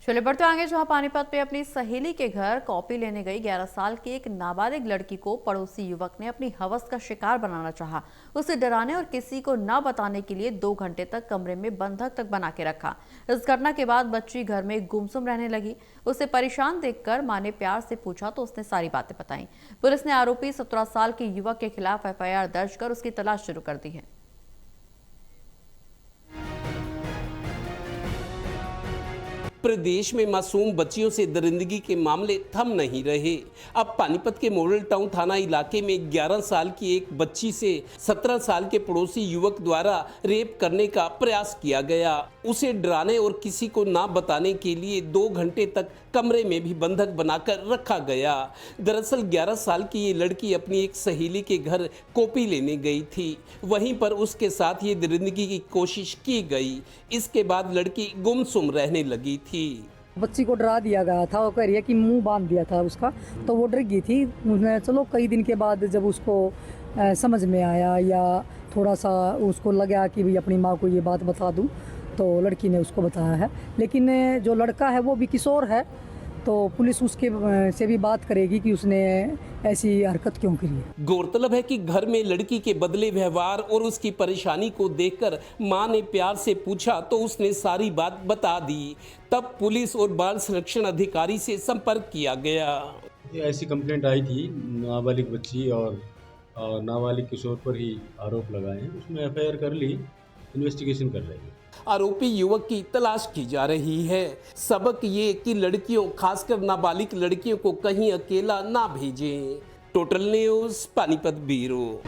चले बढ़ते आगे, जहां पानीपत में अपनी सहेली के घर कॉपी लेने गई 11 साल की एक नाबालिग लड़की को पड़ोसी युवक ने अपनी हवस का शिकार बनाना चाहा। उसे डराने और किसी को न बताने के लिए 2 घंटे तक कमरे में बंधक तक बना के रखा। इस घटना के बाद बच्ची घर में गुमसुम रहने लगी। उसे परेशान देखकर मां ने प्यार से पूछा तो उसने सारी बातें बताई। पुलिस ने आरोपी 17 साल के युवक के खिलाफ FIR दर्ज कर उसकी तलाश शुरू कर दी है। प्रदेश में मासूम बच्चियों से दरिंदगी के मामले थम नहीं रहे। अब पानीपत के मॉडल टाउन थाना इलाके में 11 साल की एक बच्ची से 17 साल के पड़ोसी युवक द्वारा रेप करने का प्रयास किया गया। उसे डराने और किसी को ना बताने के लिए 2 घंटे तक कमरे में भी बंधक बनाकर रखा गया। दरअसल 11 साल की ये लड़की अपनी एक सहेली के घर कॉपी लेने गई थी। वहीं पर उसके साथ ये दरिंदगी की कोशिश की गई। इसके बाद लड़की गुमसुम रहने लगी थी। बच्ची को डरा दिया गया था। वो कह रही है कि मुंह बांध दिया था उसका, तो वो डर गई थी। उसने चलो कई दिन के बाद जब उसको समझ में आया या थोड़ा सा उसको लगा कि भाई अपनी माँ को ये बात बता दूं, तो लड़की ने उसको बताया है। लेकिन जो लड़का है वो भी किशोर है, तो पुलिस उसके से भी बात करेगी कि उसने ऐसी हरकत क्यों करी है। गौरतलब है कि घर में लड़की के बदले व्यवहार और उसकी परेशानी को देखकर मां ने प्यार से पूछा तो उसने सारी बात बता दी। तब पुलिस और बाल संरक्षण अधिकारी से संपर्क किया गया। ऐसी कंप्लेंट आई थी, नाबालिग बच्ची और नाबालिग किशोर पर ही आरोप लगाए हैं। उसमें FIR कर ली, इन्वेस्टिगेशन कर रही है। आरोपी युवक की तलाश की जा रही है। सबक ये कि लड़कियों, खासकर नाबालिग लड़कियों को कहीं अकेला ना भेजें। Total news Panipat bureau.